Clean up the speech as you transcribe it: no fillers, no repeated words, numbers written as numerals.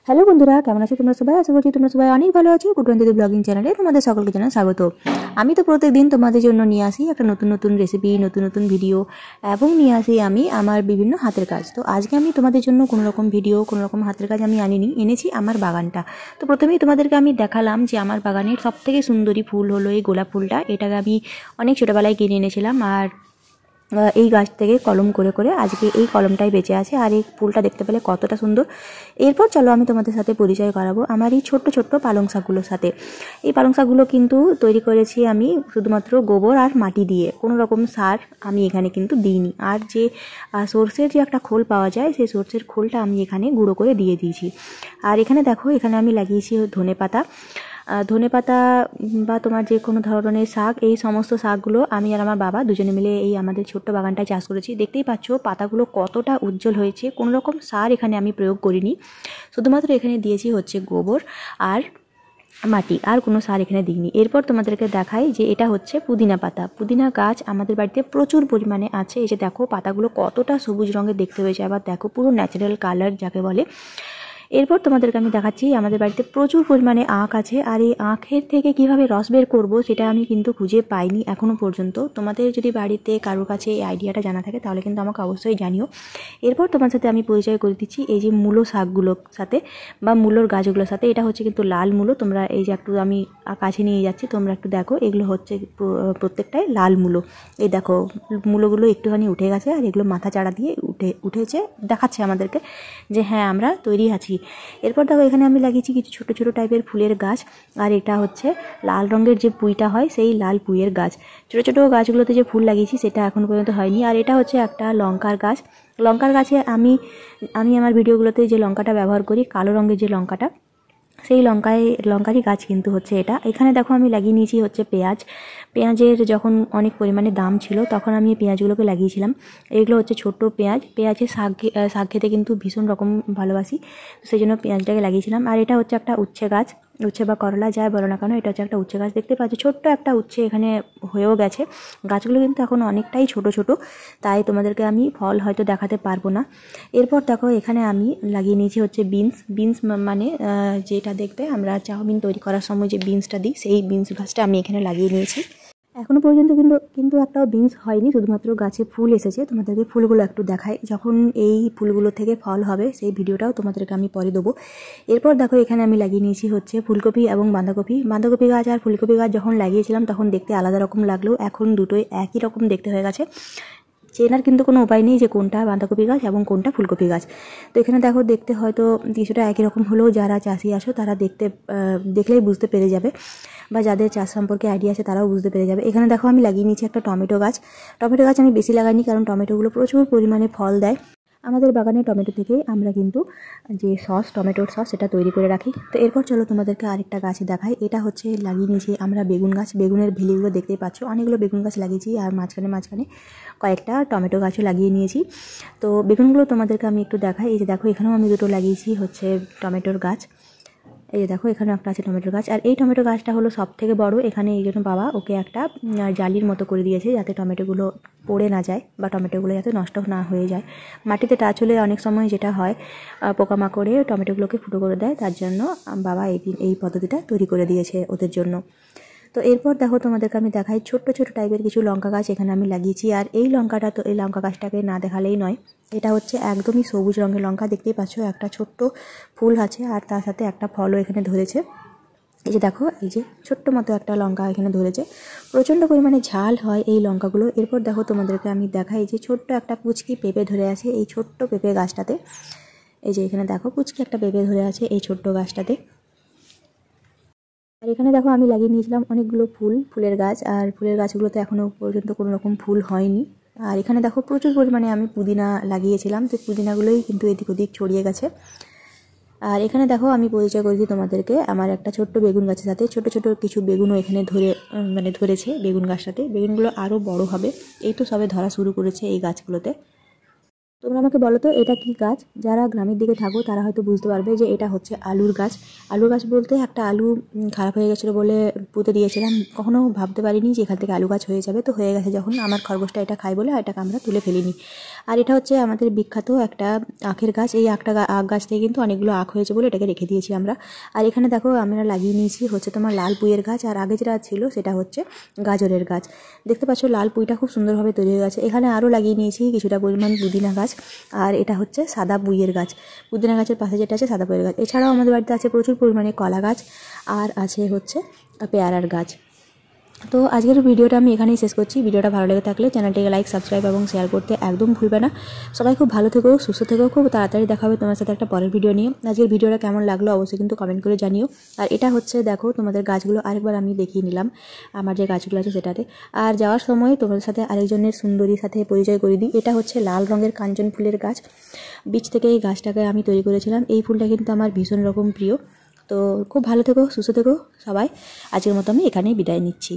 Hello বন্ধুরা, কেমন আছো তোমরা সবাই? আশা করছি তোমরা সবাই অনেক ভালো আছো। কুটুন্দিদি ব্লগিং চ্যানেলে তোমাদের সকলকে জানাই স্বাগত। আমি তো প্রত্যেকদিন তোমাদের জন্য নিয়ে আসি একটা নতুন নতুন রেসিপি, নতুন নতুন ভিডিও, এবং নিয়ে আসি আমি আমার বিভিন্ন হাতের কাজ। তো আজকে আমি তোমাদের জন্য কোনো রকম ভিডিও, কোনো রকম হাতের কাজ আমি এনেছি আমার বাগানটা। তো প্রথমেই তোমাদেরকে আমি দেখালাম যে আমার বাগানের সবথেকে সুন্দরী ফুল হলো এই গোলাপ ফুলটা। এটাকে আমি অনেক ছোটোবেলায় কিনে এনেছিলাম, আর এই গাছ থেকে কলম করে করে আজকে এই কলমটাই বেঁচে আছে। আর এই ফুলটা দেখতে পেলে কতটা সুন্দর। এরপর চলো আমি তোমাদের সাথে পরিচয় করাবো আমার এই ছোট্ট ছোট্ট পালং শাকগুলোর সাথে। এই পালং শাকগুলো কিন্তু তৈরি করেছি আমি শুধুমাত্র গোবর আর মাটি দিয়ে, কোনো রকম সার আমি এখানে কিন্তু দিইনি। আর যে সর্ষের যে একটা খোল পাওয়া যায়, সেই সর্ষের খোলটা আমি এখানে গুঁড়ো করে দিয়ে দিয়েছি। আর এখানে দেখো, এখানে আমি লাগিয়েছি ধনেপাতা বা তোমার যে কোনো ধরনের শাক। এই সমস্ত শাকগুলো আমি আর আমার বাবা দুজনে মিলে এই আমাদের ছোট্ট বাগানটায় চাষ করেছি। দেখতেই পাচ্ছ পাতাগুলো কতটা উজ্জ্বল হয়েছে। কোনো রকম সার এখানে আমি প্রয়োগ করিনি, শুধুমাত্র এখানে দিয়েছি হচ্ছে গোবর আর মাটি, আর কোনো সার এখানে দিইনি। এরপর তোমাদেরকে দেখাই যে এটা হচ্ছে পুদিনা পাতা। পুদিনা গাছ আমাদের বাড়িতে প্রচুর পরিমাণে আছে। এই যে দেখো পাতাগুলো কতটা সবুজ রঙের দেখতে হয়েছে, আবার দেখো পুরো ন্যাচারাল কালার যাকে বলে। এরপর তোমাদেরকে আমি দেখাচ্ছি আমাদের বাড়িতে প্রচুর পরিমাণে আখ আছে। আর এই আখের থেকে কিভাবে রস বের করব সেটা আমি কিন্তু খুঁজে পাইনি এখনও পর্যন্ত। তোমাদের যদি বাড়িতে কারোর কাছে এই আইডিয়াটা জানা থাকে তাহলে কিন্তু আমাকে অবশ্যই জানিও। এরপর তোমার সাথে আমি পরিচয় করে দিচ্ছি এই যে মূলো শাকগুলোর সাথে বা মূলোর গাছগুলোর সাথে। এটা হচ্ছে কিন্তু লাল মূলো। তোমরা এই যে একটু আমি কাছে নিয়ে যাচ্ছি, তোমরা একটু দেখো, এগুলো হচ্ছে প্রত্যেকটাই লাল মূলো। এই দেখো মূলোগুলো একটুখানি উঠে গেছে, আর এগুলো মাথা চাড়া দিয়ে উঠেছে, দেখাচ্ছে আমাদেরকে যে হ্যাঁ আমরা তৈরি আছি। এরপর দেখো এখানে আমি লাগিয়েছি কিছু ছোট ছোট টাইপের ফুলের গাছ। আর এটা হচ্ছে লাল রঙের যে পুঁইটা হয়, সেই লাল পুঁইয়ের গাছ। ছোট ছোট গাছগুলোতে যে ফুল লাগিয়েছি সেটা এখনো পর্যন্ত হয়নি। আর এটা হচ্ছে একটা লঙ্কার গাছ। লঙ্কার গাছে আমি আমার ভিডিওগুলোতে যে লঙ্কাটা ব্যবহার করি, কালো রঙের যে লঙ্কাটা, সেই লঙ্কারই গাছ কিন্তু হচ্ছে এটা। এখানে দেখো আমি লাগিয়ে নিয়েছি হচ্ছে পেঁয়াজের যখন অনেক পরিমাণে দাম ছিল তখন আমি এই পেঁয়াজগুলোকে লাগিয়েছিলাম। এগুলো হচ্ছে ছোট্ট পেঁয়াজের শাক খেতে কিন্তু ভীষণ রকম ভালোবাসি, সেই জন্য পেঁয়াজটাকে লাগিয়েছিলাম। আর এটা হচ্ছে একটা উচ্ছে গাছ, উচ্ছে বা করলা যাই বলো না কেন, এটা হচ্ছে একটা উচ্ছে গাছ। দেখতে পাচ্ছ ছোট্ট একটা উচ্ছে এখানে হয়েও গেছে। গাছগুলো কিন্তু এখন অনেকটাই ছোট ছোট, তাই তোমাদেরকে আমি ফল হয়তো দেখাতে পারবো না। এরপর দেখো এখানে আমি লাগিয়ে নিয়েছি হচ্ছে বিনস মানে যেটা দেখবে আমরা চাউমিন তৈরি করার সময় যে বিনসটা দিই, সেই বিনস গাছটা আমি এখানে লাগিয়ে নিয়েছি। এখনও পর্যন্ত কিন্তু একটাও বিনস হয়নি, শুধুমাত্র গাছে ফুল এসেছে। তোমাদেরকে ফুলগুলো একটু দেখাই, যখন এই ফুলগুলো থেকে ফল হবে সেই ভিডিওটাও তোমাদেরকে আমি পরে দেবো। এরপর দেখো এখানে আমি লাগিয়ে নিয়েছি হচ্ছে ফুলকপি এবং বাঁধাকপি গাছ। আর ফুলকপি গাছ যখন লাগিয়েছিলাম তখন দেখতে আলাদা রকম লাগলেও এখন দুটোই একই রকম দেখতে হয়ে গেছে। চেনার কিন্তু কোনো উপায় নেই যে কোনটা বাঁধাকপি গাছ এবং কোনটা ফুলকপি গাছ। তো এখানে দেখো দেখতে হয়তো কিছুটা একই রকম হলেও যারা চাষি আসো তারা দেখলেই বুঝতে পেরে যাবে, বা যাদের চাষ সম্পর্কে আইডিয়া আছে তারাও বুঝতে পেরে যাবে। এখানে দেখো আমি লাগিয়ে নিয়েছি একটা টমেটো গাছ। টমেটো গাছ আমি বেশি লাগাইনি, কারণ টমেটোগুলো প্রচুর পরিমাণে ফল দেয়। আমাদের বাগানের টমেটো থেকেই আমরা কিন্তু যে টমেটোর সস সেটা তৈরি করে রাখি। তো এরপর চলো তোমাদেরকে আরেকটা গাছ দেখাই। এটা হচ্ছে লাগিয়ে নিয়েছি আমরা বেগুন গাছ। বেগুনের ভেলিগুলো দেখতেই পাচ্ছ, অনেকগুলো বেগুন গাছ লাগিয়েছি, আর মাঝখানে কয়েকটা টমেটো গাছও লাগিয়ে নিয়েছি। তো বেগুনগুলো তোমাদেরকে আমি একটু দেখাই। এই যে দেখো এখানেও আমি দুটো লাগিয়েছি হচ্ছে টমেটোর গাছ। এই যে দেখো এখানেও একটা আছে টমেটোর গাছ। আর এই টমেটো গাছটা হলো সব থেকে বড় এখানে, এই জন্য বাবা ওকে একটা জালির মতো করে দিয়েছে যাতে টমেটোগুলো পড়ে না যায় বা টমেটোগুলো যাতে নষ্ট না হয়ে যায়। মাটিতে টাচ হলে অনেক সময় যেটা হয় পোকামাকড়ে টমেটোগুলোকে ফুটো করে দেয়, তার জন্য বাবা এই পদ্ধতিটা তৈরি করে দিয়েছে ওদের জন্য। তো এরপর দেখো তোমাদেরকে আমি দেখাই ছোট্ট ছোট্ট টাইপের কিছু লঙ্কা গাছ এখানে আমি লাগিয়েছি। আর এই লঙ্কা গাছটাকে না দেখালেই নয়, এটা হচ্ছে একদমই সবুজ রঙের লঙ্কা। দেখতেই পাচ্ছ একটা ছোট্ট ফুল আছে, আর তার সাথে একটা ফলও এখানে ধরেছে। এই যে দেখো এই যে ছোট্ট মতো একটা লঙ্কা এখানে ধরেছে। প্রচণ্ড পরিমাণে ঝাল হয় এই লঙ্কাগুলো। এরপর দেখো তোমাদেরকে আমি দেখাই যে ছোট্ট একটা কুচকি পেঁপে ধরে আছে এই ছোট্ট পেঁপে গাছটাতে। এই যে এখানে দেখো কুচকি একটা পেঁপে ধরে আছে এই ছোট্ট গাছটাতে। আর এখানে দেখো আমি লাগিয়ে নিয়েছিলাম অনেকগুলো ফুলের গাছ, আর ফুলের গাছগুলোতে এখনও পর্যন্ত কোনো রকম ফুল হয়নি। আর এখানে দেখো প্রচুর পরিমাণে আমি পুদিনা লাগিয়েছিলাম, তো পুদিনাগুলোই কিন্তু এদিক ওদিক ছড়িয়ে গেছে। আর এখানে দেখো আমি পরিচয় করেছি তোমাদেরকে আমার একটা ছোট্ট বেগুন গাছের সাথে। ছোট ছোট কিছু বেগুনও এখানে ধরেছে বেগুন গাছটাতে। বেগুনগুলো আরও বড় হবে, এই তো সবে ধরা শুরু করেছে এই গাছগুলোতে। তোমরা আমাকে বলো তো এটা কি গাছ? যারা গ্রামের দিকে থাকো তারা হয়তো বুঝতে পারবে যে এটা হচ্ছে আলুর গাছ। আলুর গাছ বলতে একটা আলু খারাপ হয়ে গেছিলো বলে পুঁতে দিয়েছিলাম, কখনো ভাবতে পারিনি যে এখান থেকে আলু গাছ হয়ে যাবে। তো হয়ে গেছে যখন, আমার খরগোশটা এটা খাই বলে এটাকে আমরা তুলে ফেলিনি। আর এটা হচ্ছে আমাদের বিখ্যাত একটা আখের গাছ। এই আখ গাছ থেকে কিন্তু অনেকগুলো আখ হয়েছে বলে এটাকে রেখে দিয়েছি আমরা। আর এখানে দেখো আমরা লাগিয়ে নিয়েছি হচ্ছে তোমার লাল পুঁইয়ের গাছ, আর আগে যেটা ছিল সেটা হচ্ছে গাজরের গাছ। দেখতে পাচ্ছ লাল পুঁইটা খুব সুন্দরভাবে তৈরি হয়ে গেছে। এখানে আরও লাগিয়ে নিয়েছি কিছুটা পরিমাণ পুদিনা গাছ, আর এটা হচ্ছে সাদা পুঁইয়ের গাছ। পুদিনা গাছের পাশে যেটা আছে সাদা পুঁইয়ের গাছ। এছাড়াও আমাদের বাড়িতে আছে প্রচুর পরিমাণে কলা গাছ, আর আছে হচ্ছে পেয়ারার গাছ। তো আজকের ভিডিওটা আমি এখানেই শেষ করছি। ভিডিওটা ভালো লেগে থাকলে চ্যানেলটিকে লাইক, সাবস্ক্রাইব এবং শেয়ার করতে একদম ভুলবে না। সবাই খুব ভালো থেকো, সুস্থ থেকো। খুব তাড়াতাড়ি দেখা হবে তোমার সাথে একটা পরের ভিডিও নিয়ে। আজকের ভিডিওটা কেমন লাগলো অবশ্যই কিন্তু কমেন্ট করে জানিও। আর এটা হচ্ছে দেখো তোমাদের গাছগুলো আরেকবার আমি দেখিয়ে নিলাম, আমার যে গাছগুলো আছে সেটাতে। আর যাওয়ার সময় তোমাদের সাথে আরেকজনের সুন্দরীর সাথে পরিচয় করে দিই। এটা হচ্ছে লাল রঙের কাঞ্চন ফুলের গাছ। বীজ থেকে এই গাছটাকে আমি তৈরি করেছিলাম। এই ফুলটা কিন্তু আমার ভীষণ রকম প্রিয়। তো খুব ভালো থেকো, সুস্থ থেকো সবাই। আজকের মতো আমি এখানেই বিদায় নিচ্ছি।